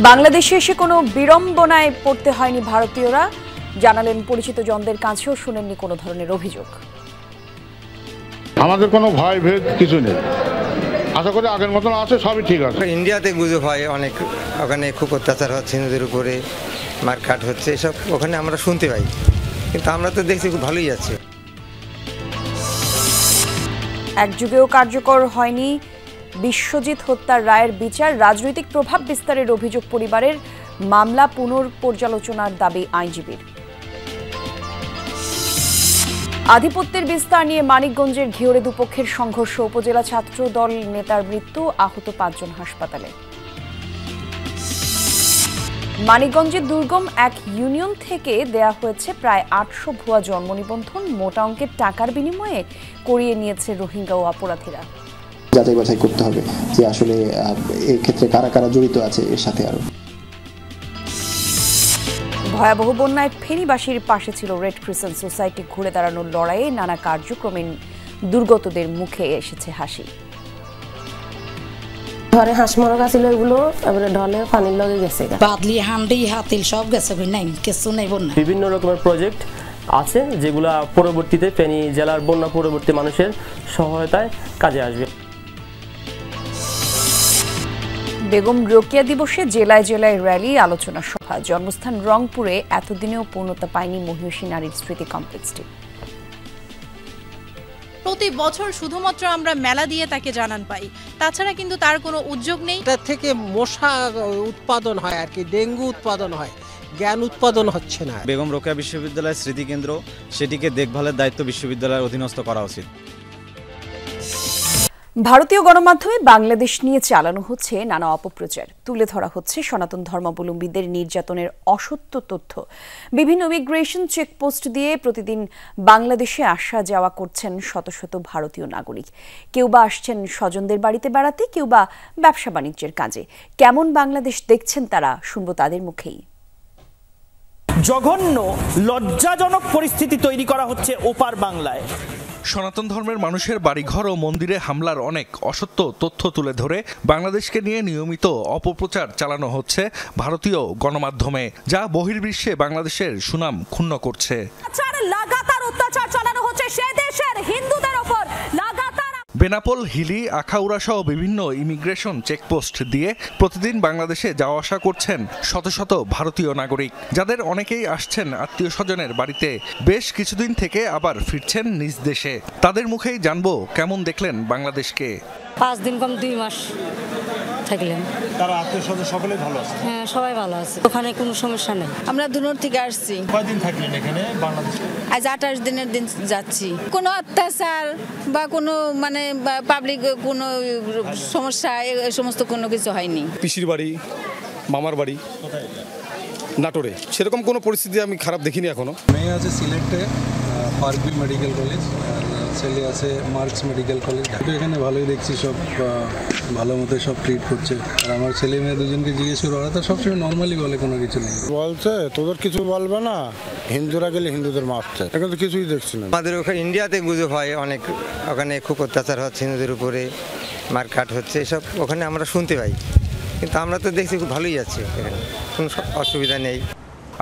বাংলাদেশে এসে কোনো বিড়ম্বনায় পড়তে হয়নি ভারতীয়রা, জানালেন পরিচিত জনদের কাছেও শুনেননি কোনো ধরনের অভিযোগ। আমাদের কোনো ভয় ভেদ কিছু নেই, আশা করি আগের মতন আছে, সবই ঠিক আছে। ইন্ডিয়াতে গুজব হয় অনেক, ওখানে খুব অত্যাচার হচ্ছে হিন্দুদের উপরে, মারকাট হচ্ছে, এসব ওখানে আমরা শুনতে পাই, কিন্তু আমরা তো দেখছি খুব ভালোই আছে। এক যুগেও কার্যকর হয়নি বিশ্বজিৎ হত্যার রায়ের বিচার, রাজনৈতিক প্রভাব বিস্তারের অভিযোগ পরিবারের, মামলা পুনর্পর্যালোচনার দাবি আইনজীবীর। আধিপত্যের বিস্তার নিয়ে মানিকগঞ্জের ঘিওরে দুপক্ষের সংঘর্ষ, উপজেলা ছাত্র দল নেতার মৃত্যু, আহত 5 জন হাসপাতালে। মানিকগঞ্জের দুর্গম এক ইউনিয়ন থেকে দেয়া হয়েছে প্রায় 800 ভুয়া জন্ম নিবন্ধন, মোটা অঙ্কের টাকার বিনিময়ে করিয়ে নিয়েছে রোহিঙ্গা ও অপরাধীরা। যাচাই বাছাই করতে হবে যে আসলে এই ক্ষেত্রে কারা কারা জড়িত আছে এর সাথে। আরো ভয়াবহ বন্যায় ফেনীবাসীর পাশে ছিল রেড ক্রিসেন্ট সোসাইটি, ঘুরে দাঁড়ানোর লড়াইয়ে নানা কার্যক্রমে দুর্গতদের মুখে এসেছে হাসি। ঘরে হাঁস মরা ছিল, এগুলো এবারে ঢলে পানির লগে গেছে, বাদলি হান্ডি হাতিল সব গেছে, নাই কিছু নেই। বন্যা বিভিন্ন রকমের প্রজেক্ট আছে যেগুলো পরবর্তীতে ফেনী জেলার বন্যা পরবর্তী মানুষের সহায়তায় কাজে আসবে। বেগম রোকেয়া দিবসে জেলায় জেলায় র্যালি, আলোচনা সভা। জন্মস্থান রংপুরে, এতদিনেও পূর্ণতা পায়নি মহিষী নারীর স্মৃতি কমপ্লেক্সটি। প্রতি বছর শুধুমাত্র আমরা মেলা দিয়ে তাকে জানান পাই, তাছাড়া কিন্তু তার কোনো উদ্যোগ নেই। তার থেকে মশা উৎপাদন হয় আর কি, ডেঙ্গু উৎপাদন হয়, জ্ঞান উৎপাদন হচ্ছে না। বেগম রোকেয়া বিশ্ববিদ্যালয়ের স্মৃতিকেন্দ্র, সেটিকে দেখভালের দায়িত্ব বিশ্ববিদ্যালয়ের অধীনস্থ করা উচিত। ভারতীয় গণমাধ্যমে বাংলাদেশ নিয়ে চালানো হচ্ছে নানা অপপ্রচার, তুলে ধরা হচ্ছে সনাতন ধর্মাবলম্বীদের নির্যাতনের অসত্য তথ্য। বিভিন্ন ইমিগ্রেশন চেকপোস্ট দিয়ে প্রতিদিন বাংলাদেশে আসা যাওয়া করছেন শত শত ভারতীয় নাগরিক। কেউ বা আসছেন স্বজনদের বাড়িতে বেড়াতে, কেউ বা ব্যবসা বাণিজ্যের কাজে। কেমন বাংলাদেশ দেখছেন তারা, শুনবো তাদের মুখেই। জঘন্য লজ্জাজনক পরিস্থিতি তৈরি করা হচ্ছে ওপার বাংলায়। সনাতন ধর্মের মানুষের বাড়িঘর ও মন্দিরে হামলার অনেক অসত্য তথ্য তুলে ধরে বাংলাদেশকে নিয়ে নিয়মিত অপপ্রচার চালানো হচ্ছে ভারতীয় গণমাধ্যমে, যা বহির্বিশ্বে বাংলাদেশের সুনাম ক্ষুণ্ণ করছে। লাগাতার অত্যাচার চালানো হচ্ছে সে দেশের হিন্দুদের উপর। বেনাপোল, হিলি, আখাউড়া সহ বিভিন্ন ইমিগ্রেশন চেকপোস্ট দিয়ে প্রতিদিন বাংলাদেশে যাওয়া আসা করছেন শত শত ভারতীয় নাগরিক, যাদের অনেকেই আসছেন আত্মীয় স্বজনের বাড়িতে। বেশ কিছুদিন থেকে আবার ফিরছেন নিজ দেশে। তাদের মুখেই জানবো কেমন দেখলেন বাংলাদেশকে। 5 দিন কম 2 মাস থাকলেন। তারা আত্মীয় স্বজন সকলেই ভালো আছে? হ্যাঁ, সবাই ভালো আছে, ওখানে কোনো সমস্যা নেই। আমরা দূর থেকে আসছি। কয়দিন থাকলেন এখানে বাংলাদেশে? আজ 28 দিনের দিন যাচ্ছি। কোনো অত্যাচার বা কোনো মানে পাবলিক কোনো সমস্যা এই সমস্ত কোনো কিছু হয়নি। পিসির বাড়ি, মামার বাড়ি নাটোরে, সেরকম কোনো পরিস্থিতি আমি খারাপ দেখিনি এখনো। মেয়ে আছে সিলেটে পার্কভিল মেডিকেল কলেজ, ছেলে আছে মার্কস মেডিকেল কলেজ। এখানে ভালোই দেখছি, সব ভালো মতো সব ট্রিট করছে। আর আমার ছেলে মেয়ে দুজনকে জিজ্ঞেস করে, ওরা তো সবসময় নর্মালি বলে কোনো কিছু নেই। বলছে তোদের কিছু বলবে না, হিন্দুরা গেলে হিন্দুদের মারছে, এখন তো কিছুই দেখছি না। আমাদের ওখানে ইন্ডিয়াতে গুজব হয় অনেক, ওখানে খুব অত্যাচার হচ্ছে হিন্দুদের উপরে, মারকাট হচ্ছে, এসব ওখানে আমরা শুনতে পাই, কিন্তু আমরা তো দেখছি খুব ভালোই আছে, এখানে কোনো অসুবিধা নেই।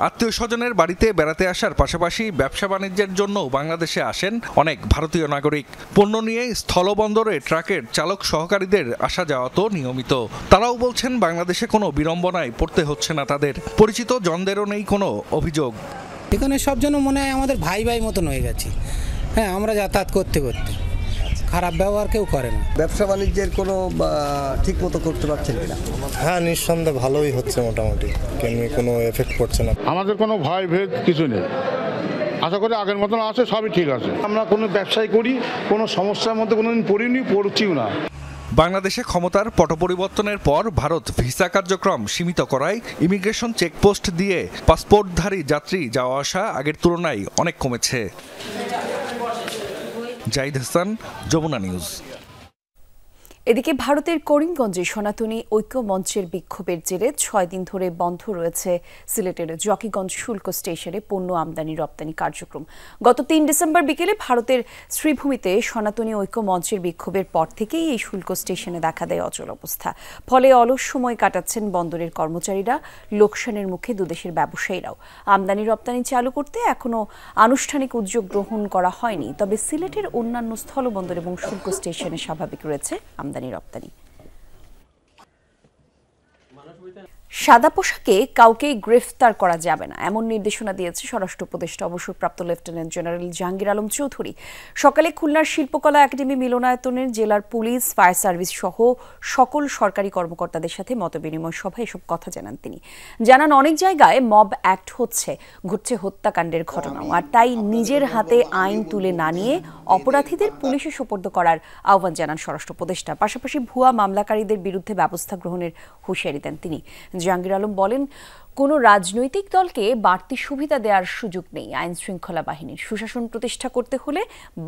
আত্মীয় স্বজনের বাড়িতে বেড়াতে আসার পাশাপাশি ব্যবসা বাণিজ্যের জন্য বাংলাদেশে আসেন অনেক ভারতীয় নাগরিক। পণ্য নিয়ে স্থলবন্দরে ট্রাকের চালক সহকারীদের আসা যাওয়া তো নিয়মিত। তারাও বলছেন বাংলাদেশে কোনো বিড়ম্বনায় পড়তে হচ্ছে না তাদের। পরিচিত জনদেরও নেই কোনো অভিযোগ। এখানে সব যেন মনে হয় আমাদের ভাই ভাই মতন হয়ে গেছে। হ্যাঁ, আমরা যাতায়াত করতে করতে খারাপ ব্যবহার কেউ করে না। ব্যবসা বাণিজ্যের কোনো ঠিক মতো করতে পারছেন কিনা? হ্যাঁ, নিঃসন্দেহে ভালোই হচ্ছে, মোটামুটি কোনো এফেক্ট পড়ছে না। আমাদের কোনো ভয় ভেদ কিছু নেই, আশা করি আগের মতন আছে, সবই ঠিক আছে। আমরা কোনো ব্যবসায় করি, কোনো সমস্যার মধ্যে কোনোদিন পড়িনি, পড়ছিও না। বাংলাদেশে ক্ষমতার পট পরিবর্তনের পর ভারত ভিসা কার্যক্রম সীমিত করায় ইমিগ্রেশন চেকপোস্ট দিয়ে পাসপোর্টধারী যাত্রী যাওয়া আসা আগের তুলনায় অনেক কমেছে। জাহিদ হাসান, যমুনা নিউজ। এদিকে ভারতের করিমগঞ্জে সনাতনী ঐক্য মঞ্চের বিক্ষোভের জেরে 6 দিন ধরে বন্ধ রয়েছে সিলেটের জকিগঞ্জ শুল্ক স্টেশনে পণ্য আমদানি রপ্তানি কার্যক্রম। গত 3 ডিসেম্বর বিকেলে ভারতের শ্রীভূমিতে সনাতনী ঐক্য মঞ্চের বিক্ষোভের পর থেকেই এই শুল্ক স্টেশনে দেখা দেয় অচল অবস্থা। ফলে অলস সময় কাটাচ্ছেন বন্দরের কর্মচারীরা, লোকসানের মুখে দুদেশের ব্যবসায়ীরাও। আমদানি রপ্তানি চালু করতে এখনো আনুষ্ঠানিক উদ্যোগ গ্রহণ করা হয়নি, তবে সিলেটের অন্যান্য স্থলবন্দর এবং শুল্ক স্টেশনে স্বাভাবিক রয়েছে আমদানি রপ্তানি। সাদা পোশাকে কাউকে গ্রেফতার করা যাবে না, এমন নির্দেশনা দিয়েছে স্বরাষ্ট্র উপদেষ্টা অবসরপ্রাপ্ত লেফটেন্যান্ট জেনারেল জাহাঙ্গীর আলম চৌধুরী। সকালে খুলনার শিল্পকলা একাডেমি মিলনায়তনের জেলার পুলিশ, ফায়ার সার্ভিস সহ সকল সরকারি কর্মকর্তাদের সাথে মতবিনিময় সভায় এসব কথা জানান তিনি। জানান, অনেক জায়গায় মব অ্যাক্ট ঘটছে হত্যাকাণ্ডের ঘটনাও, আর তাই নিজের হাতে আইন তুলে না নিয়ে অপরাধীদের পুলিশে সোপর্দ করার আহ্বান জানান স্বরাষ্ট্র উপদেষ্টা। পাশাপাশি ভুয়া মামলাকারীদের বিরুদ্ধে ব্যবস্থা গ্রহণের হুঁশিয়ারি দেন তিনি। জাহাঙ্গীর আলম বলেন, কোনো রাজনৈতিক দলকে বাড়তি সুবিধা দেওয়ার সুযোগ নেই। আইন শৃঙ্খলা বাহিনীর সুশাসন প্রতিষ্ঠা করতে হলে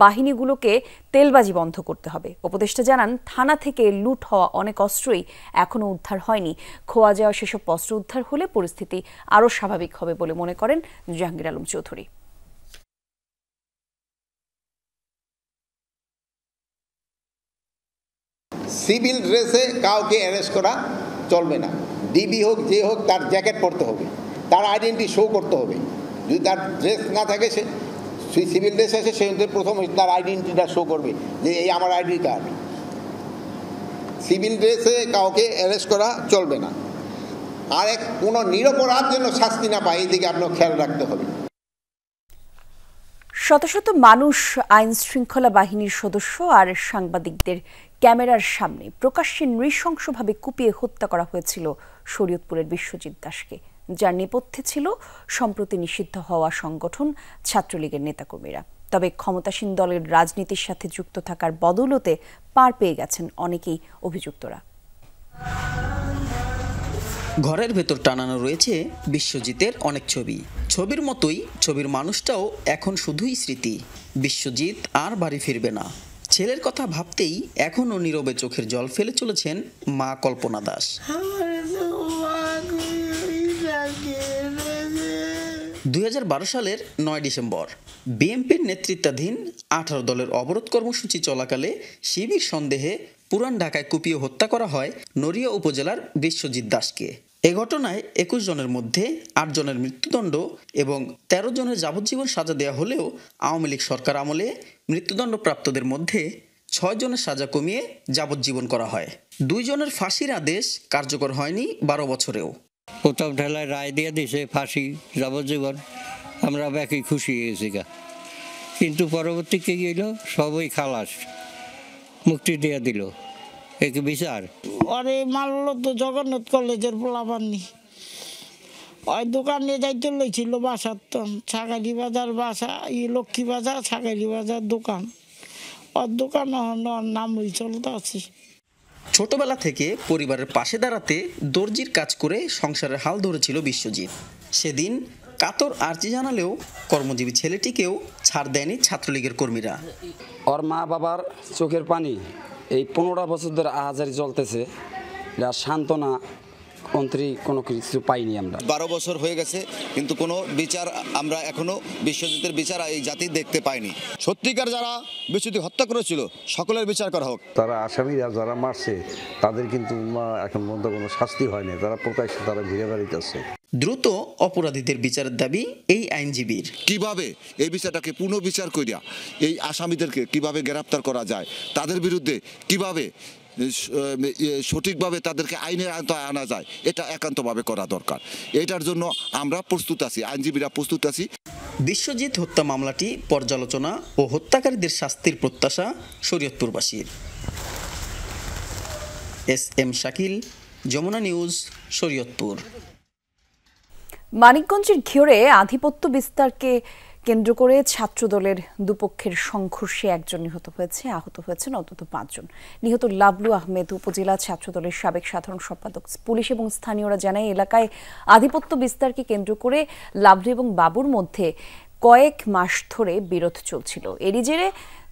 বাহিনীগুলোকে তেলবাজি বন্ধ করতে হবে। উপদেষ্টা জানান, থানা থেকে লুট হওয়া অনেক অস্ত্রই এখনো উদ্ধার হয়নি। খোয়া যাওয়া সেসব অস্ত্র উদ্ধার হলে পরিস্থিতি আরও স্বাভাবিক হবে বলে মনে করেন জাহাঙ্গীর আলম চৌধুরী। সিভিল ড্রেসে কাউকে অ্যারেস্ট করা চলবে না। ডিবি হোক, যে হোক, তার জ্যাকেট পরতে হবে, তার আইডেন্টি শো করতে হবে। যদি তার ড্রেস না থাকে, সে সিভিল ড্রেস আছে, সে প্রথম তার আইডেন্টিটা শো করবে যে এই আমার আইডি কার্ড। সিভিল ড্রেসে কাউকে অ্যারেস্ট করা চলবে না। আর কোনো নিরপরাধ যেন শাস্তি না পায়, এই দিকে আপনার খেয়াল রাখতে হবে। শত শত মানুষ, আইন শৃঙ্খলা বাহিনীর সদস্য আর সাংবাদিকদের ক্যামেরার সামনে প্রকাশ্যে নৃশংসভাবে কুপিয়ে হত্যা করা হয়েছিল শরীয়তপুরের বিশ্বজিৎ দাসকে, যার নেপথ্যে ছিল সম্প্রতি নিষিদ্ধ হওয়া সংগঠন ছাত্রলীগের নেতাকর্মীরা। তবে ক্ষমতাসীন দলের রাজনীতির সাথে যুক্ত থাকার বদৌলতে পার পেয়ে গেছেন অনেকেই অভিযুক্তরা। ঘরের ভেতর টানানো রয়েছে বিশ্বজিতের অনেক ছবি। ছবির মতোই ছবির মানুষটাও এখন শুধুই স্মৃতি। বিশ্বজিৎ আর বাড়ি ফিরবে না। ছেলের কথা ভাবতেই এখনও নীরবে চোখের জল ফেলে চলেছেন মা কল্পনা দাস। 2012 সালের 9 ডিসেম্বর বিএনপির নেতৃত্বাধীন 18 দলের অবরোধ কর্মসূচি চলাকালে শিবির সন্দেহে পুরান ঢাকায় কুপিয়ে হত্যা করা হয় নড়িয়া উপজেলার বিশ্বজিৎ দাসকে। এ ঘটনায় 21 জনের মধ্যে 8 জনের মৃত্যুদণ্ড এবং 13 জনের যাবজ্জীবন সাজা দেওয়া হলেও আওয়ামী লীগ সরকার আমলে মৃত্যুদণ্ডপ্রাপ্তদের মধ্যে 6 জনের সাজা কমিয়ে যাবজ্জীবন করা হয়। 2 জনের ফাঁসির আদেশ কার্যকর হয়নি 12 বছরেও। প্রথম ঢেলায় রায় দিয়ে দিয়েছে ফাঁসি, যাবজ্জীবন। আমরা ব্যাকি খুশি হয়েছি, কিন্তু পরবর্তী কি গেল, সবই খালাস, মুক্তি দিয়ে দিল। এক বিচার আরে মারল তো জগন্নাথ কলেজের পোলাপানি। ওই দোকান নিয়ে যাইতে লইছিল বাসার, তো ছাগালি বাজার বাসা, লক্ষ্মী বাজার, ছাগালি বাজার দোকান। ওর দোকান নাম চলতে আছি। ছোটবেলা থেকে পরিবারের পাশে দাঁড়াতে দর্জির কাজ করে সংসারের হাল ধরেছিল বিশ্বজিৎ। সেদিন কাতর আর্জি জানালেও কর্মজীবী ছেলেটিকেও ছাড় দেয়নি ছাত্রলীগের কর্মীরা। ওর মা বাবার চোখের পানি এই 15 বছর ধরে আহাজারি চলতেছে, সান্ত্বনা মন্ত্রী কোনো কিছু পাইনি আমরা। 12 বছর হয়ে গেছে, কিন্তু কোনো বিচার আমরা এখনো বিশ্বজিতের বিচার এই জাতি দেখতে পাইনি। সত্যিকার যারা বিশ্বজিৎ হত্যা করেছিল সকলের বিচার করা হোক। তারা আসামিরা যারা মারছে তাদের কিন্তু এখন পর্যন্ত কোনো শাস্তি হয়নি, তারা প্রকাশ্যে তারা ঘিরে বেড়াইতেছে। দ্রুত অপরাধীদের বিচারের দাবি এই আইনজীবীর। কিভাবে এই বিচারটাকে পুনর্বিচার করিয়া এই আসামিদেরকে কিভাবে গ্রেপ্তার করা যায়, তাদের বিরুদ্ধে কিভাবে সঠিকভাবে তাদেরকে আইনের আওতায় আনা যায়, এটা একান্তভাবে করা দরকার। এটার জন্য আমরা প্রস্তুত আছি, আইনজীবীরা প্রস্তুত আছি। বিশ্বজিৎ হত্যা মামলাটি পর্যালোচনা ও হত্যাকারীদের শাস্তির প্রত্যাশা শরীয়তপুরবাসীর। SM Shakil, Jamuna news, Shariatpur. মানিকগঞ্জের ঘিওরে আধিপত্য বিস্তারকে কেন্দ্র করে ছাত্রদলের দুপক্ষের সংঘর্ষে একজন নিহত হয়েছে, আহত হয়েছেন অন্তত 5 জন। নিহত লাবলু আহমেদ উপজেলা ছাত্রদলের সাবেক সাধারণ সম্পাদক। পুলিশ এবং স্থানীয়রা জানায়, এলাকায় আধিপত্য বিস্তারকে কেন্দ্র করে লাবলু এবং বাবুর মধ্যে কয়েক মাস ধরে বিরোধ চলছিল। এরই জেরে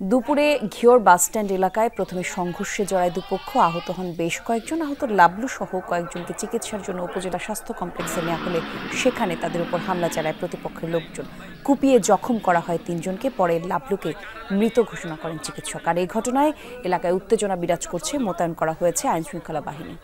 দুপুরে ঘিওর বাসস্ট্যান্ড এলাকায় প্রথমে সংঘর্ষে জড়ায় দুপক্ষ। আহত হন বেশ কয়েকজন। আহত লাবলু সহ কয়েকজনকে চিকিৎসার জন্য উপজেলা স্বাস্থ্য কমপ্লেক্সে নেওয়া হলে সেখানে তাদের উপর হামলা চালায় প্রতিপক্ষের লোকজন। কুপিয়ে জখম করা হয় 3 জনকে। পরে লাবলুকে মৃত ঘোষণা করেন চিকিৎসক। আর এই ঘটনায় এলাকায় উত্তেজনা বিরাজ করছে। মোতায়েন করা হয়েছে আইনশৃঙ্খলা বাহিনী।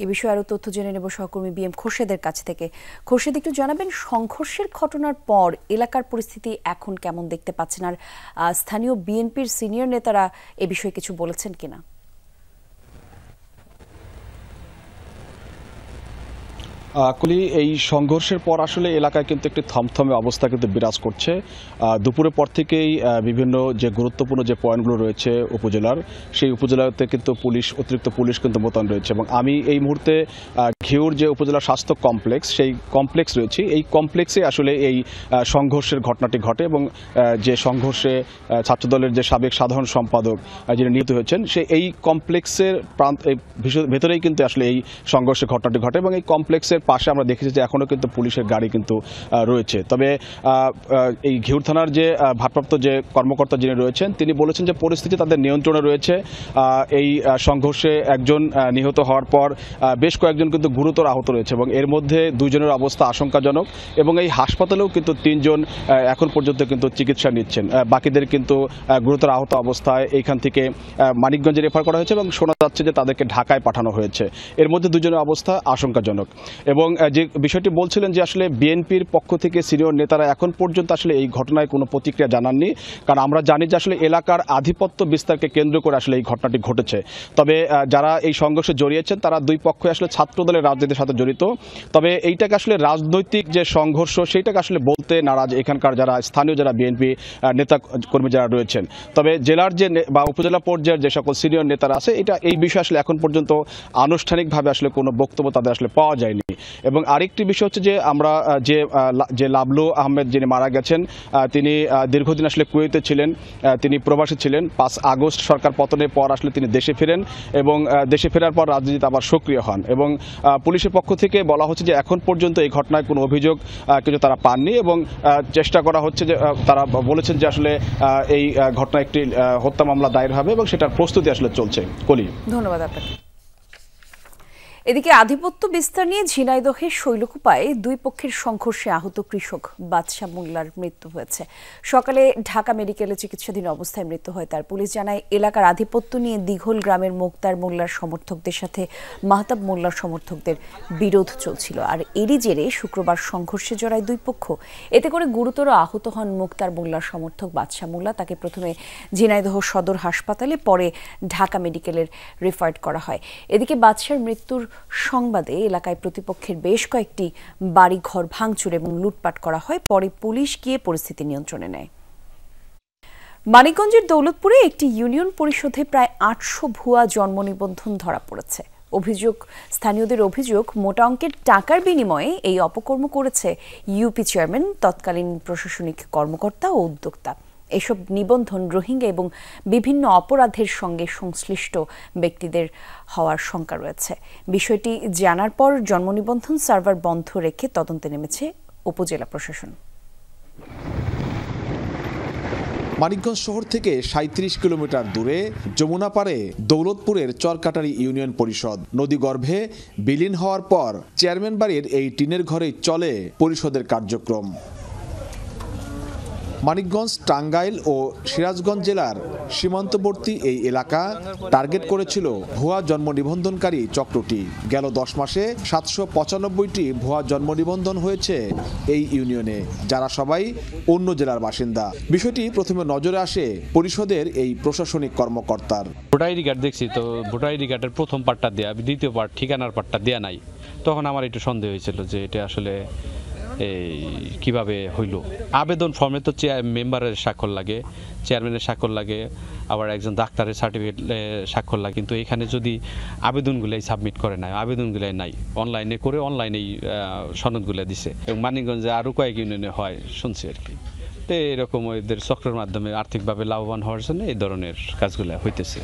এ বিষয়ে আরো তথ্য জেনে নেব সহকর্মী বিএম খোরশেদের কাছ থেকে। খোরশেদ, একটু জানাবেন সংঘর্ষের ঘটনার পর এলাকার পরিস্থিতি এখন কেমন দেখতে পাচ্ছেন, আর স্থানীয় বিএনপির সিনিয়র নেতারা এ বিষয়ে কিছু বলেছেন কিনা? কলি, এই সংঘর্ষের পর আসলে এলাকায় কিন্তু একটি থমথমে অবস্থা কিন্তু বিরাজ করছে। দুপুরের পর থেকেই বিভিন্ন যে গুরুত্বপূর্ণ যে পয়েন্টগুলো রয়েছে উপজেলার, সেই উপজেলাতে কিন্তু অতিরিক্ত পুলিশ কিন্তু মোতায়েন রয়েছে। এবং আমি এই মুহূর্তে ঘিওর যে উপজেলা স্বাস্থ্য কমপ্লেক্স, সেই কমপ্লেক্স রয়েছে, এই কমপ্লেক্সে আসলে এই সংঘর্ষের ঘটনাটি ঘটে। এবং যে সংঘর্ষে ছাত্রদলের যে সাবেক সাধারণ সম্পাদক যিনি নিহত হয়েছেন, এই কমপ্লেক্সের ভেতরেই কিন্তু আসলে এই সংঘর্ষের ঘটনাটি ঘটে। এবং এই কমপ্লেক্সের পাশে আমরা দেখেছি যে এখনো কিন্তু পুলিশের গাড়ি কিন্তু রয়েছে। তবে এই ঘিওর থানার যে ভারপ্রাপ্ত যে কর্মকর্তা যিনি রয়েছেন, তিনি বলেছেন যে পরিস্থিতি তাদের নিয়ন্ত্রণে রয়েছে। এই সংঘর্ষে একজন নিহত হওয়ার পর বেশ কয়েকজন কিন্তু গুরুতর আহত রয়েছে এবং এর মধ্যে 2 জনের অবস্থা আশঙ্কাজনক। এবং এই হাসপাতালেও কিন্তু 3 জন এখন পর্যন্ত কিন্তু চিকিৎসা নিচ্ছেন। বাকিদের কিন্তু গুরুতর আহত অবস্থায় এইখান থেকে মানিকগঞ্জে রেফার করা হয়েছে এবং শোনা যাচ্ছে যে তাদেরকে ঢাকায় পাঠানো হয়েছে। এর মধ্যে 2 জনের অবস্থা আশঙ্কাজনক। এবং যে বিষয়টি বলছিলেন যে আসলে বিএনপির পক্ষ থেকে সিনিয়র নেতারা এখন পর্যন্ত আসলে এই ঘটনায় কোনো প্রতিক্রিয়া জানাননি, কারণ আমরা জানি যে আসলে এলাকার আধিপত্য বিস্তারকে কেন্দ্র করে আসলে এই ঘটনাটি ঘটেছে। তবে যারা এই সংঘর্ষে জড়িয়েছেন তারা 2 পক্ষই আসলে ছাত্রদলের রাজনীতির সাথে জড়িত। তবে এইটাকে আসলে রাজনৈতিক যে সংঘর্ষ, সেইটাকে আসলে বলতে নারাজ এখানকার যারা স্থানীয় যারা বিএনপি নেতা কর্মী যারা রয়েছেন। তবে জেলার যে বা উপজেলা পর্যায়ের যে সকল সিনিয়র নেতারা আছে, এই বিষয়ে আসলে এখন পর্যন্ত আনুষ্ঠানিকভাবে আসলে কোনো বক্তব্য তাদের আসলে পাওয়া যায়নি। এবং আরেকটি বিষয় হচ্ছে যে আমরা যে লাবলু আহমেদ যিনি মারা গেছেন, তিনি দীর্ঘদিন আসলে কুয়েতে ছিলেন, তিনি প্রবাসী ছিলেন। 5 আগস্ট সরকার পতনের পর আসলে তিনি দেশে ফেরেন এবং দেশে ফেরার পর রাজনীতিতে আবার সক্রিয় হন। এবং পুলিশের পক্ষ থেকে বলা হচ্ছে যে এখন পর্যন্ত এই ঘটনায় কোনো অভিযোগ কিন্তু তারা পাননি এবং চেষ্টা করা হচ্ছে যে তারা বলেছেন যে আসলে এই ঘটনা একটি হত্যা মামলা দায়ের হবে এবং সেটার প্রস্তুতি আসলে চলছে। কলি, ধন্যবাদ আপনাকে। এদিকে আধিপত্য বিস্তার নিয়ে ঝিনাইদহের শৈলকুপায় 2 পক্ষের সংঘর্ষে আহত কৃষক বাদশাহ মোল্লার মৃত্যু হয়েছে। সকালে ঢাকা মেডিকেলে চিকিৎসাধীন অবস্থায় মৃত্যু হয় তার। পুলিশ জানায় এলাকার আধিপত্য নিয়ে দিঘল গ্রামের মোক্তার মোল্লার সমর্থকদের সাথে মাহতাব মোল্লার সমর্থকদের বিরোধ চলছিল। আর এরই জেরে শুক্রবার সংঘর্ষে জড়ায় 2 পক্ষ। এতে করে গুরুতর আহত হন মোক্তার মোল্লার সমর্থক বাদশাহ মোল্লা। তাকে প্রথমে ঝিনাইদহ সদর হাসপাতালে, পরে ঢাকা মেডিকেলের রেফার্ড করা হয়। এদিকে বাদশার মৃত্যুর সংবাদে এলাকায় প্রতিপক্ষের বেশ কয়েকটি বাড়ি ঘর ভাঙচুর এবং লুটপাট করা হয়। পরে পুলিশ গিয়ে পরিস্থিতি নিয়ন্ত্রণে নেয়। মানিকগঞ্জের দৌলতপুরে একটি ইউনিয়ন পরিষদে প্রায় 800 ভুয়া জন্ম নিবন্ধন ধরা পড়েছে। স্থানীয়দের অভিযোগ, মোটা অঙ্কের টাকার বিনিময়ে এই অপকর্ম করেছে ইউপি চেয়ারম্যান, তৎকালীন প্রশাসনিক কর্মকর্তা ও উদ্যোক্তা। এসব নিবন্ধন রোহিঙ্গা এবং বিভিন্ন অপরাধের সঙ্গে সংশ্লিষ্ট ব্যক্তিদের হওয়ার শঙ্কা রয়েছে। বিষয়টি জানার পর জন্ম নিবন্ধন সার্ভার বন্ধ রেখে তদন্তে নেমেছে উপজেলা প্রশাসন। মানিকগঞ্জ শহর থেকে 37 কিলোমিটার দূরে যমুনা পারে দৌলতপুরের চরকাটারি ইউনিয়ন পরিষদ। নদীগর্ভে বিলীন হওয়ার পর চেয়ারম্যান বাড়ির এই টিনের ঘরেই চলে পরিষদের কার্যক্রম। মানিকগঞ্জ, টাঙ্গাইল ও সিরাজগঞ্জ জেলার সীমান্তবর্তী এই এলাকা টার্গেট করেছিল ভুয়া জন্ম নিবন্ধনকারী চক্রটি। গেল 10 মাসে 795টি ভুয়া জন্ম নিবন্ধন হয়েছে এই ইউনিয়নে, যারা সবাই অন্য জেলার বাসিন্দা। বিষয়টি প্রথমে নজরে আসে পরিষদের এই প্রশাসনিক কর্মকর্তার। ভোটার আইডি কার্ড দেখছি, তো ভোটার আইডি কার্ডের প্রথম পার্টটা দেয়া, দ্বিতীয় পার্ট ঠিকানার পার্টটা দেয়া নাই। তখন আমার একটু সন্দেহ হয়েছিল যে এটা আসলে কিভাবে হইল। আবেদন ফর্মে তো মেম্বারের স্বাক্ষর লাগে, চেয়ারম্যানের স্বাক্ষর লাগে, আবার একজন ডাক্তারের সার্টিফিকেট স্বাক্ষর লাগে। কিন্তু এখানে যদি আবেদনগুলাই সাবমিট করে নাই, আবেদনগুলাই নাই, অনলাইনে করে অনলাইনেই সনদগুলো দিছে। এবং মানিকগঞ্জে আরও কয়েক ইউনিয়নে হয় শুনছি আর কি। তো এরকম ওদের চক্রের মাধ্যমে আর্থিকভাবে লাভবান হওয়ার জন্য এই ধরনের কাজগুলো হইতেছে।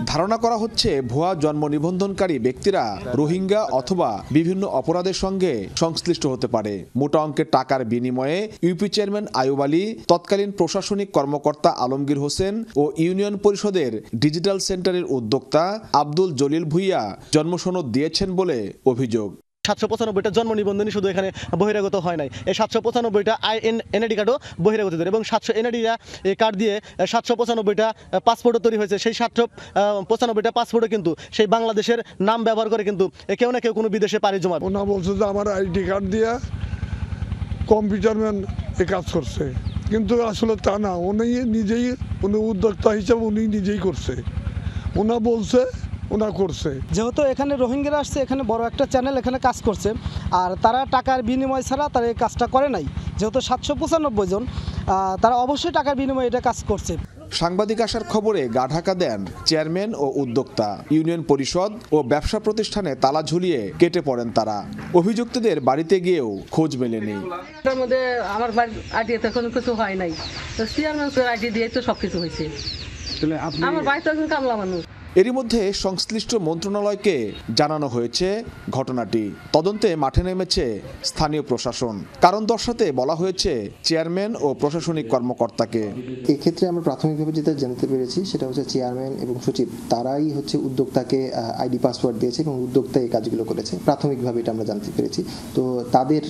ধারণা করা হচ্ছে ভুয়া জন্ম নিবন্ধনকারী ব্যক্তিরা রোহিঙ্গা অথবা বিভিন্ন অপরাধের সঙ্গে সংশ্লিষ্ট হতে পারে। মোটা অঙ্কের টাকার বিনিময়ে ইউপি চেয়ারম্যান আইয়ুব আলী, তৎকালীন প্রশাসনিক কর্মকর্তা আলমগীর হোসেন ও ইউনিয়ন পরিষদের ডিজিটাল সেন্টারের উদ্যোক্তা আব্দুল জলিল ভুইয়া জন্মসনদ দিয়েছেন বলে অভিযোগ। 795টা জন্ম নিবন্ধনই শুধু এখানে বহিরাগত হয় নাই, এই 795টা এনআইডি কার্ডও বহিরাগত এবং 700 এনআইডি কার্ড দিয়ে 795টা পাসপোর্টও তৈরি হয়েছে। সেই 795টা পাসপোর্টও কিন্তু সেই বাংলাদেশের নাম ব্যবহার করে কিন্তু কেউ না কেউ কোনো বিদেশে পাড়ি জমায়। ওনা বলছে যে আমার আইডি কার্ড দিয়ে কম্পিউটারম্যান এ কাজ করছে, কিন্তু আসলে তা না। উনি উদ্যোক্তা হিসাবে উনি নিজেই করছে, ওনা বলছে ওনা করছে। যেহেতু এখানে রোহিঙ্গারা আসছে, এখানে বড় একটা চ্যানেল এখানে কাজ করছে, আর তারা টাকার বিনিময় ছাড়া তারা এই কাজটা করে নাই। যেহেতু 795 জন, তারা অবশ্যই টাকার বিনিময়ে এটা কাজ করছে। সাংবাদিক আসার খবরে গা ঢাকা দেন চেয়ারম্যান ও উদ্যোক্তা। ইউনিয়ন পরিষদ ও ব্যবসা প্রতিষ্ঠানে তালা ঝুলিয়ে কেটে পড়েন তারা। অভিযুক্তদের বাড়িতে গিয়েও খোঁজ মেলেনি। তার মধ্যে আমার বাড়ির আইডিতে কোনো কিছু হয় নাই, তো চেয়ারম্যানের আইডি দিয়ে তো সবকিছু হয়েছে। আমার বাড়িতে একজন কামলা মানুষ। এরই মধ্যে সংশ্লিষ্ট মন্ত্রণালয়কে জানানো হয়েছে ঘটনাটি। তদন্তে মাঠে নেমেছে স্থানীয় প্রশাসন। কারণ দর্শাতে বলা হয়েছে চেয়ারম্যান ও প্রশাসনিক কর্মকর্তাকে। এক্ষেত্রে আমরা প্রাথমিকভাবে যেটা জানতে পেরেছি সেটা হচ্ছে চেয়ারম্যান এবং সচিব তারাই হচ্ছে উদ্যোক্তাকে আইডি পাসওয়ার্ড দিয়েছে এবং উদ্যোক্তা এই কাজগুলো করেছে। প্রাথমিকভাবে এটা আমরা জানতে পেরেছি। তো তাদের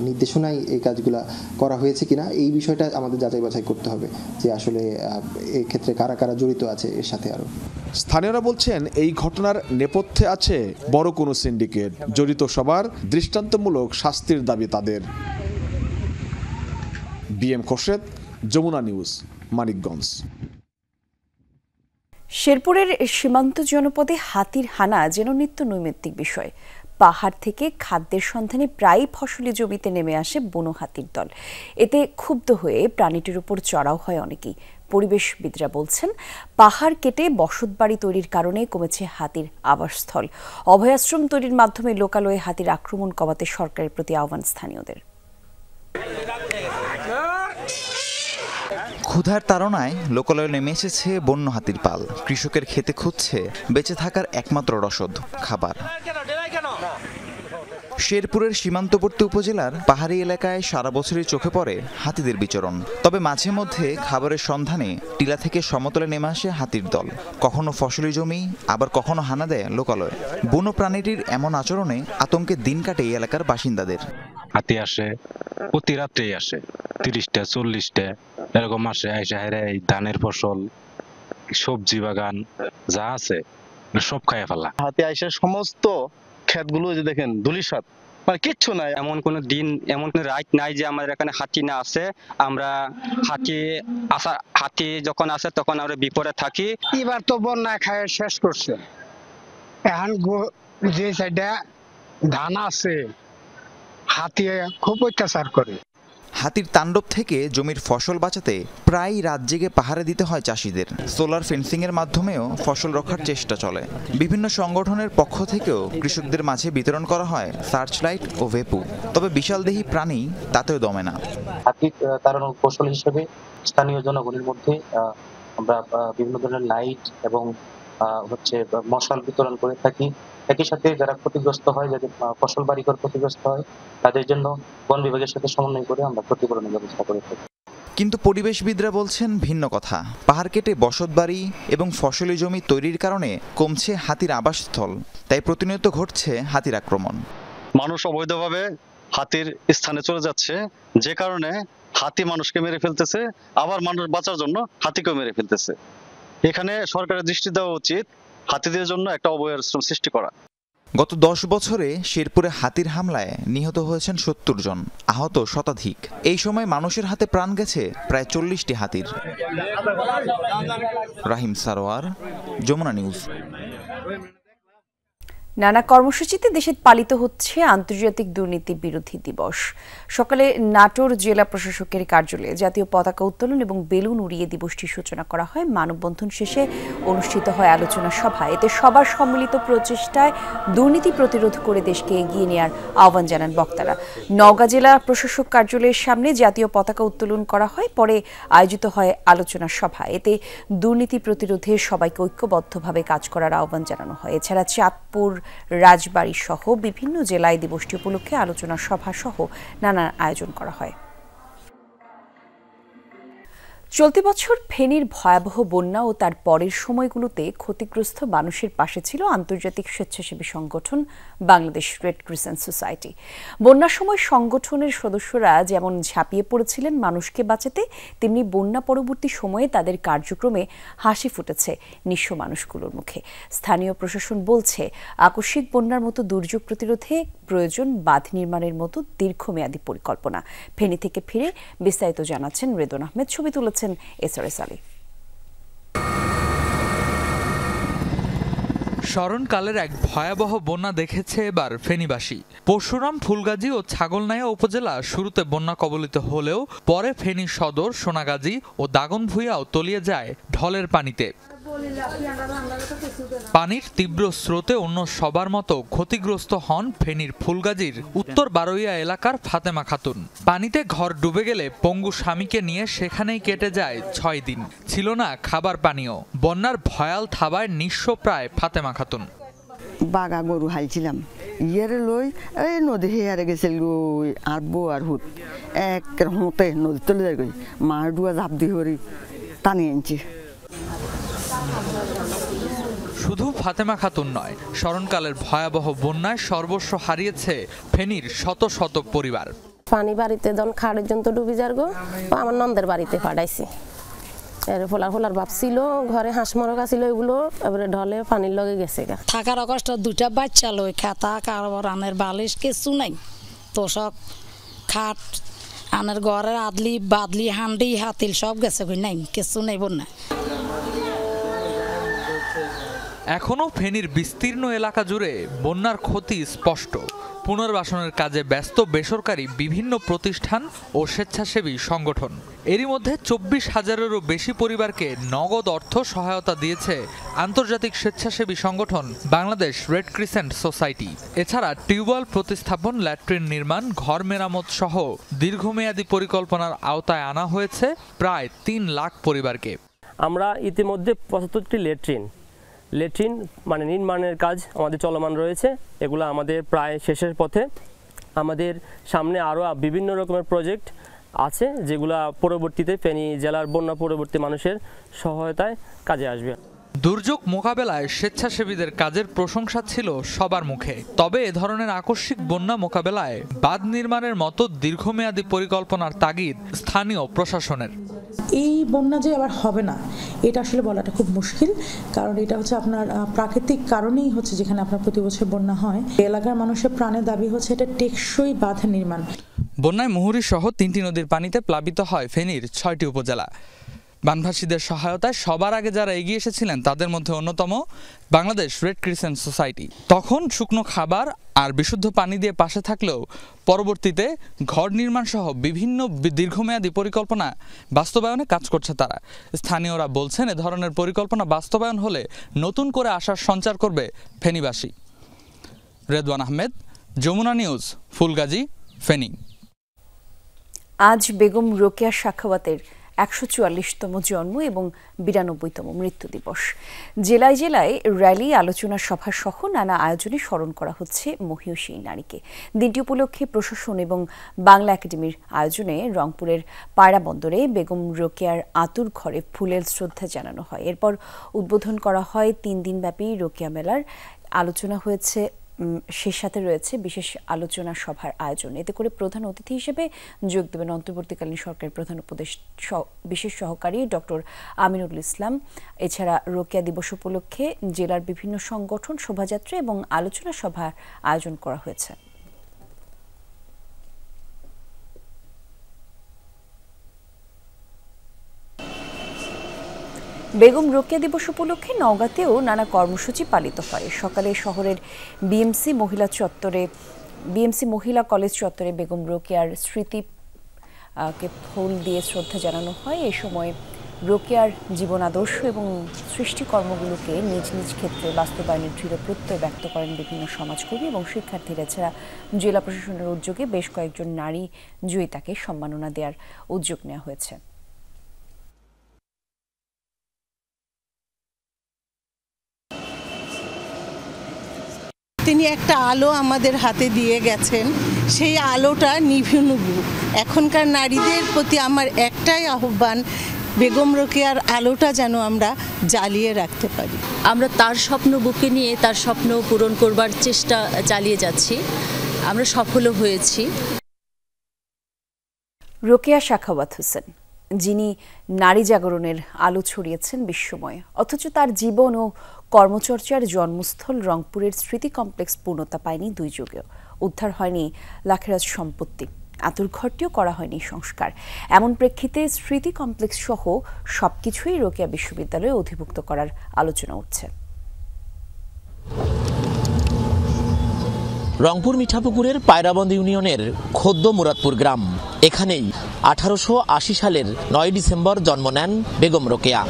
নির্দেশনায় এই কাজগুলো করা হয়েছে কিনা এই বিষয়টা আমাদের যাচাই বাছাই করতে হবে যে আসলে এই ক্ষেত্রে কারা কারা জড়িত আছে এর সাথে। আরো স্থানীয়রা বলছেন এই ঘটনার নেপথ্যে আছে বড় কোনো সিন্ডিকেট। জড়িত সবার দৃষ্টান্তমূলক শাস্তির দাবি তাদের। BM Khorshed, Jamuna news, Manikganj. শেরপুরের সীমান্ত জনপদে হাতির হানা যেন নিত্য নৈমিত্তিক বিষয়। পাহাড় থেকে খাদ্যের সন্ধানে প্রায় ফসলি জমিতে নেমে আসে বনো হাতির দল। এতে ক্ষুব্ধ হয়ে প্রাণীটির উপর চড়াও হয় অনেকেই। পরিবেশবিদরা বলছেন, পাহাড় কেটে বসতবাড়ি তৈরির কারণে কমেছে হাতির আবাসস্থল। অভয়াশ্রম তৈরির মাধ্যমে লোকালয়ে হাতির আক্রমণ কমাতে সরকারের প্রতি আহ্বান স্থানীয়দের। ক্ষুধার তাড়নায় লোকালয়ে নেমে এসেছে বন্য হাতির পাল। কৃষকের খেতে খুঁজছে বেঁচে থাকার একমাত্র রসদ, খাবার। শেরপুরের সীমান্তবর্তী উপজেলার পাহাড়ি এলাকায় সারা বছরই চোখে পড়ে হাতিদের বিচরণ। তবে মাঝে মধ্যে খাবারের সন্ধানে টিলা থেকে সমতলে নেমে আসে হাতির দল। কখনো ফসলি জমি, আবার কখনো হানা দেয় লোকালয়। বন্য প্রাণীটির এমন আচরণে আতঙ্কে দিন কাটে এই এলাকার বাসিন্দাদের। হাতি আসে, প্রতি রাত্রেই আসে, 30টা 40টা এরকম আসে। আইসা হেরে এই ধানের ফসল, সবজি বাগান যা আছে সব খাইয়া ফেলা। হাতি আইসা সমস্ত ক্ষেতগুলো যে দেখেন ধুলিসাৎ, মানে কিচ্ছু নাই। এমন কোন দিন, এমন কোন রাত নাই যে আমাদের এখানে হাতি না আসে। আমরা হাতি যখন আসে তখন আমরা বিপদে থাকি। এবার তো বন্যা খায় শেষ করছে। এখন যে সাইডে ধান আছে হাতি খুব অত্যাচার করে। হাতির তাণ্ডব থেকে জমির ফসল বাঁচাতে প্রায় রাত জেগে পাহারা দিতে হয় চাষিদের। সোলার ফেন্সিং এর মাধ্যমেও ফসল রক্ষার চেষ্টা চলে। বিভিন্ন সংগঠনের পক্ষ থেকেও কৃষকদের মাঝে বিতরণ করা হয় সার্চ লাইট ও ভেপু। তবে বিশালদেহী প্রাণী তাতেও দমে না। হাতি তাড়ানোর কৌশল হিসেবে স্থানীয় জনগণের মধ্যে আমরা বিভিন্ন ধরনের লাইট এবং মশাল বিতরণ করে থাকি। একই সাথে যারা ক্ষতিগ্রস্ত হয়, যাদের ফসল বাড়িঘর ক্ষতিগ্রস্ত হয়, তাদের জন্য বন বিভাগের সাথে সমন্বয় করে আমরা ক্ষতিপূরণের ব্যবস্থা করে থাকি। কিন্তু পরিবেশবিদরা বলছেন ভিন্ন কথা। পাহাড় কেটে বসতবাড়ি এবং ফসলি জমি তৈরির কারণে কমছে হাতির আবাসস্থল। তাই প্রতিনিয়ত ঘটছে হাতির আক্রমণ। মানুষ অবৈধভাবে হাতির স্থানে চলে যাচ্ছে, যে কারণে হাতি মানুষকে মেরে ফেলতেছে, আবার মানুষ বাঁচার জন্য হাতিকেও মেরে ফেলতেছে। এখানে সরকারের দৃষ্টি দেওয়া উচিত, হাতিদের জন্য একটা অভয়াশ্রম সৃষ্টি করা। গত 10 বছরে শেরপুরে হাতির হামলায় নিহত হয়েছেন 70 জন, আহত শতাধিক। এই সময় মানুষের হাতে প্রাণ গেছে প্রায় 40টি হাতির। রাহিম সারোয়ার, যমুনা নিউজ। নানা কর্মসূচিতে দেশে পালিত হচ্ছে আন্তর্জাতিক দুর্নীতি বিরোধী দিবস। সকালে নাটোর জেলা প্রশাসকের কার্যালয়ে জাতীয় পতাকা উত্তোলন এবং বেলুন উড়িয়ে দিবসটির সূচনা করা হয়। মানববন্ধন শেষে অনুষ্ঠিত হয় আলোচনা সভা। এতে সবার সম্মিলিত প্রচেষ্টায় দুর্নীতি প্রতিরোধ করে দেশকে এগিয়ে নেওয়ার আহ্বান জানান বক্তারা। নওগাঁ জেলা প্রশাসক কার্যালয়ের সামনে জাতীয় পতাকা উত্তোলন করা হয়, পরে আয়োজিত হয় আলোচনা সভা। এতে দুর্নীতি প্রতিরোধে সবাইকে ঐক্যবদ্ধভাবে কাজ করার আহ্বান জানানো হয়। এছাড়া চাঁদপুর, রাজবাড়ী সহ বিভিন্ন জেলায় দিবসটি উপলক্ষে আলোচনা সভা সহ নানা আয়োজন করা হয়। চলতি বছর ফেনীর ভয়াবহ বন্যা ও তার পরের সময়গুলোতে ক্ষতিগ্রস্ত মানুষের পাশে ছিল আন্তর্জাতিক স্বেচ্ছাসেবী সংগঠন বাংলাদেশ রেড ক্রিসেন্ট সোসাইটি। বন্যার সময় সংগঠনের সদস্যরা যেমন ঝাঁপিয়ে পড়েছিলেন মানুষকে বাঁচাতে, তেমনি বন্যা পরবর্তী সময়ে তাদের কার্যক্রমে হাসি ফুটেছে নিঃস্ব মানুষগুলোর মুখে। স্থানীয় প্রশাসন বলছে, আকস্মিক বন্যার মতো দুর্যোগ প্রতিরোধে প্রয়োজন বাঁধ নির্মাণের মতো দীর্ঘমেয়াদী পরিকল্পনা। ফেনী থেকে ফিরে বিস্তারিত জানাচ্ছেন রেদন আহমেদ, ছবি তুলেছেন এসআরএস আলী। স্মরণকালের এক ভয়াবহ বন্যা দেখেছে এবার ফেনীবাসী। পরশুরাম, ফুলগাজী ও ছাগলনাইয়া উপজেলা শুরুতে বন্যা কবলিত হলেও পরে ফেনী সদর, সোনাগাজী ও দাগনভূঞাও তলিয়ে যায় ঢলের পানিতে। পানির তীব্র স্রোতে অন্য সবার মতো ক্ষতিগ্রস্ত হন ফেনীর ফুলগাজীর উত্তর বারোইয়া এলাকার ফাতেমা খাতুন। পানিতে ঘর ডুবে গেলে পঙ্গু স্বামীকে নিয়ে সেখানেই কেটে যায় 6 দিন। ছিল না খাবার পানীয়। বন্যার ভয়াল থাবায় নিঃস্ব প্রায় ফাতেমা খাতুন। বাগা গরু হাইছিলাম, ইয়ের লই এই নদী হেয়ারে গেছিল লই আর বউ আর হুত এক হতে নদী চলে যায় গই মার ডুয়া ঝাপ দিয়ে হরি টানি আনছি। শুধু ফাতেমা খাতুন নয়, স্মরণকালের ভয়াবহ বন্যায় সর্বস্ব হারিয়েছে ফেনীর শত শত পরিবার। পানি বাড়িতে যখন খাড়ের জন্য ডুবি যার গো, আমার নন্দের বাড়িতে পাঠাইছি। এর ফোলার বাপ ছিল, ঘরে হাঁস মরকা ছিল, এগুলো এবারে ঢলে পানির লগে গেছে। থাকার কষ্ট, দুইটা বাচ্চা লই, খাতা কারবার আনের বালিশ কিছু নাই, তোষক খাট আনের ঘরের আদলি বাদলি হান্ডি হাতিল সব গেছে, নাই কিছু নেই বন্যা। এখনো ফেনীর বিস্তীর্ণ এলাকা জুড়ে বন্যার ক্ষতি স্পষ্ট। পুনর্বাসনের কাজে ব্যস্ত বেসরকারি বিভিন্ন প্রতিষ্ঠান ও স্বেচ্ছাসেবী সংগঠন। এরই মধ্যে 24,000-এরও বেশি পরিবারকে নগদ অর্থ সহায়তা দিয়েছে আন্তর্জাতিক স্বেচ্ছাসেবী সংগঠন বাংলাদেশ রেড ক্রিসেন্ট সোসাইটি। এছাড়া টিউবওয়েল প্রতিস্থাপন, ল্যাট্রিন নির্মাণ, ঘর মেরামত সহ দীর্ঘমেয়াদী পরিকল্পনার আওতায় আনা হয়েছে প্রায় 3 লাখ পরিবারকে। আমরা ইতিমধ্যে 75টি লেট্রিন মানে নির্মাণের কাজ আমাদের চলমান রয়েছে। এগুলো আমাদের প্রায় শেষের পথে। আমাদের সামনে আরও বিভিন্ন রকমের প্রজেক্ট আছে, যেগুলো পরবর্তীতে ফেনী জেলার বন্যা পরবর্তী মানুষের সহায়তায় কাজে আসবে। দুর্যোগ মোকাবেলায় স্বেচ্ছাসেবীদের কাজের প্রশংসা ছিল সবার মুখে। তবে এ ধরনের আকস্মিক বন্যা মোকাবেলায় বাঁধ নির্মাণের মতো দীর্ঘমেয়াদী পরিকল্পনার তাগিদ স্থানীয় প্রশাসনের। এই বন্যা যে আবার হবে না, এটা আসলে বলাটা খুব মুশকিল, কারণ এটা হচ্ছে আপনার প্রাকৃতিক কারণেই হচ্ছে, যেখানে আপনার প্রতি বছর বন্যা হয়। এলাকার মানুষের প্রাণের দাবি হচ্ছে এটা টেকসই বাঁধ নির্মাণ। বন্যায় মুহুরী সহ 3টি নদীর পানিতে প্লাবিত হয় ফেনীর 6টি উপজেলা। বানভাসীদের সহায়তায় সবার আগে যারা এগিয়ে এসেছিলেন তাদের মধ্যে অন্যতম বাংলাদেশ রেড ক্রিসেন্ট সোসাইটি। তখন শুকনো খাবার আর বিশুদ্ধ পানি দিয়ে পাশে থাকলেও পরবর্তীতে ঘর নির্মাণ সহ বিভিন্ন দীর্ঘমেয়াদী পরিকল্পনা বাস্তবায়নে কাজ করছে তারা। স্থানীয়রা বলছেন, এ ধরনের পরিকল্পনা বাস্তবায়ন হলে নতুন করে আশার সঞ্চার করবে ফেনীবাসী। রেদওয়ান আহমেদ, যমুনা নিউজ, ফুলগাজী, ফেনী। আজ বেগম রোকেয়া সাখাওয়াতের 144তম জন্ম এবং 92তম মৃত্যু দিবস। জেলায় জেলায় র্যালি, আলোচনা সভা সহ নানা আয়োজনে স্মরণ করা হচ্ছে মহীয়সী নারীকে। দিনটি উপলক্ষে প্রশাসন এবং বাংলা একাডেমির আয়োজনে রংপুরের পায়রা বন্দরে বেগম রোকেয়ার আতুর ঘরে ফুলের শ্রদ্ধা জানানো হয়। এরপর উদ্বোধন করা হয় 3 দিনব্যাপী রোকেয়া মেলার। আলোচনা হয়েছে, সে সাথে রয়েছে বিশেষ আলোচনা সভার আয়োজন। এতে করে প্রধান অতিথি হিসেবে যোগ দেবেন অন্তর্বর্তীকালীন সরকারের প্রধান বিশেষ সহকারী ডক্টর আমিনুল ইসলাম। এছাড়া রোকেয়া দিবস উপলক্ষে জেলার বিভিন্ন সংগঠন, শোভাযাত্রা এবং আলোচনা সভার আয়োজন করা হয়েছে। বেগম রোকেয়া দিবস উপলক্ষে নওগাঁতেও নানা কর্মসূচি পালিত হয়। সকালে শহরের বিএমসি মহিলা কলেজ চত্বরে বেগম রোকেয়ার স্মৃতিকে ফুল দিয়ে শ্রদ্ধা জানানো হয়। এ সময় রোকেয়ার জীবন আদর্শ এবং সৃষ্টিকর্মগুলোকে নিজ নিজ ক্ষেত্রে বাস্তবায়নের দৃঢ় প্রত্যয় ব্যক্ত করেন বিভিন্ন সমাজকর্মী এবং শিক্ষার্থীরা। এছাড়া জেলা প্রশাসনের উদ্যোগে বেশ কয়েকজন নারী জয়িতাকে সম্মাননা দেওয়ার উদ্যোগ নেওয়া হয়েছে। তিনি একটা আলো আমাদের হাতে দিয়ে গেছেন, সেই আলোটা নিভু নিভু। এখনকার নারীদের প্রতি আমার একটাই আহ্বান, বেগম রোকেয়ার আলোটা যেন আমরা জ্বালিয়ে রাখতে পারি। আমরা তার স্বপ্ন বুকে নিয়ে তার স্বপ্ন পূরণ করবার চেষ্টা চালিয়ে যাচ্ছি, আমরা সফলও হয়েছি। রোকেয়া সাখাওয়াত হোসেন, যিনি নারী জাগরণের আলো ছড়িয়েছেন বিশ্বময়, অথচ তার জীবন ও কর্মচর্চার জন্মস্থল রংপুরের স্মৃতি কমপ্লেক্স পূর্ণতা পায়নি 2 যুগেও। উদ্ধার হয়নি লাখেরাজ সম্পত্তি, আতুরঘরটিও করা হয়নি সংস্কার। এমন প্রেক্ষিতে স্মৃতি কমপ্লেক্স সহ সবকিছুই রোকেয়া বিশ্ববিদ্যালয়ে অধিভুক্ত করার আলোচনা উঠছে। রংপুর মিঠাপুকুরের পায়রাবন্দ ইউনিয়নের খোদ্দ মুরাদপুর গ্রাম। এখানেই 1880 সালের 9 ডিসেম্বর জন্ম নেন বেগম রোকেয়া।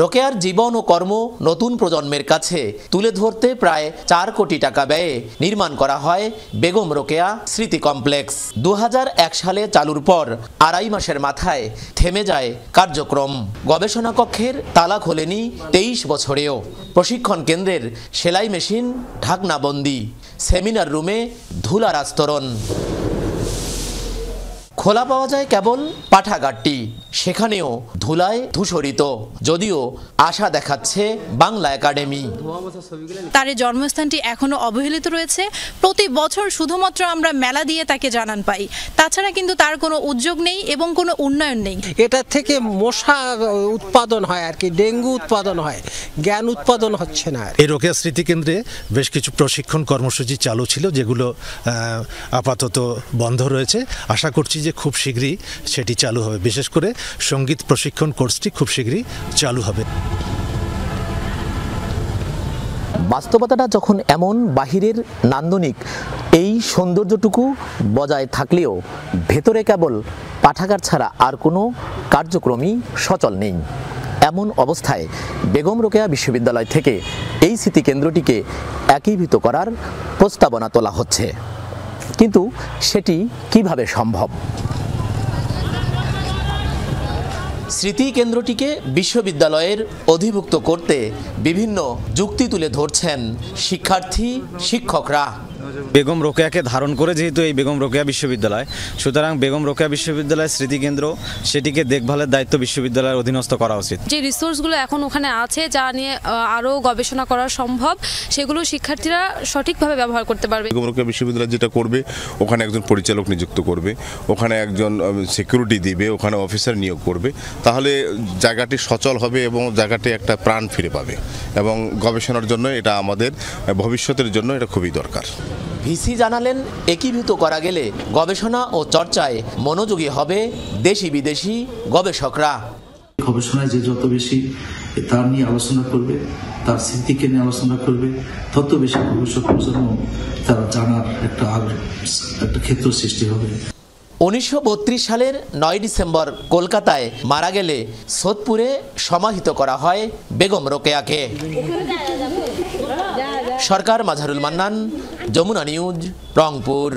রোকেয়ার জীবন ও কর্ম নতুন প্রজন্মের কাছে তুলে ধরতে প্রায় 4 কোটি টাকা ব্যয়ে নির্মাণ করা হয় বেগম রোকেয়া স্মৃতি কমপ্লেক্স। 2001 সালে চালুর পর 2.5 মাসের মাথায় থেমে যায় কার্যক্রম। গবেষণা কক্ষের তালা খোলেনি 23 বছরেও। প্রশিক্ষণ কেন্দ্রের সেলাই মেশিন ঢাকনাবন্দি, সেমিনার রুমে ধুলার আস্তরণ। খোলা পাওয়া যায় কেবল পাঠাগারটি, সেখানেও ধুলায় ধূসরিত। যদিও আশা দেখাচ্ছে বাংলা একাডেমি। তার জন্মস্থানটি এখনো অবহেলিত রয়েছে। প্রতি বছর শুধুমাত্র আমরা মেলা দিয়ে তাকে জানান পাই, তাছাড়া কিন্তু তার কোনো উদ্যোগ নেই এবং কোনো উন্নয়ন নেই। এটা থেকে মশা উৎপাদন হয় আর কি, ডেঙ্গু উৎপাদন হয়, জ্ঞান উৎপাদন হচ্ছে না। এই রোকেয়া স্মৃতি কেন্দ্রে বেশ কিছু প্রশিক্ষণ কর্মসূচি চালু ছিল, যেগুলো আপাতত বন্ধ রয়েছে। আশা করছি যে খুব শীঘ্রই সেটি চালু হবে। বিশেষ করে সঙ্গীত প্রশিক্ষণ কোর্সটি খুব শীঘ্রই চালু হবে। বাস্তবতাটা যখন এমন, বাহিরের নান্দনিক এই সৌন্দর্যটুকু বজায় থাকলেও ভেতরে কেবল পাঠাগার ছাড়া আর কোনো কার্যক্রমই সচল নেই। এমন অবস্থায় বেগম রোকেয়া বিশ্ববিদ্যালয় থেকে এই স্মৃতিকেন্দ্রটিকে একীভূত করার প্রস্তাবনা তোলা হচ্ছে, কিন্তু সেটি কিভাবে সম্ভব? স্মৃতি কেন্দ্রটিকে বিশ্ববিদ্যালয়ের অধিভুক্ত করতে বিভিন্ন যুক্তি তুলে ধরছেন শিক্ষার্থী, শিক্ষকরা। বেগম রোকেয়াকে ধারণ করে যেহেতু এই বেগম রোকেয়া বিশ্ববিদ্যালয়, সুতরাং বেগম রোকেয়া বিশ্ববিদ্যালয়ের স্মৃতিকেন্দ্র সেটিকে দেখভালের দায়িত্ব বিশ্ববিদ্যালয়ের অধীনস্থ করা উচিত। যে রিসোর্সগুলো এখন ওখানে আছে, যা নিয়ে আরও গবেষণা করা সম্ভব, সেগুলো শিক্ষার্থীরা সঠিকভাবে ব্যবহার করতে পারবে। বেগম রোকেয়া বিশ্ববিদ্যালয় যেটা করবে, ওখানে একজন পরিচালক নিযুক্ত করবে, ওখানে একজন সিকিউরিটি দিবে, ওখানে অফিসার নিয়োগ করবে, তাহলে জায়গাটি সচল হবে এবং জায়গাটি একটা প্রাণ ফিরে পাবে। এবং গবেষণার জন্য এটা আমাদের ভবিষ্যতের জন্য এটা খুবই দরকার। ভিসি জানালেন, একীভূত করা গেলে গবেষণা ও চর্চায় মনোযোগী হবে দেশি বিদেশি গবেষকরা। গবেষণায় যে যত বেশি তার নিয়ে আলোচনা করবে, তার স্মৃতিকে নিয়ে আলোচনা করবে, তত বেশি ভবিষ্যৎ প্রজন্ম তারা জানার একটা ক্ষেত্র সৃষ্টি হবে। 1932 সালের 9 ডিসেম্বর কলকাতায় মারা গেলে সোদপুরে সমাহিত করা হয় বেগম রোকেয়াকে। সরকার, মাঝারুল মান্নান, যমুনা নিউজ, রংপুর।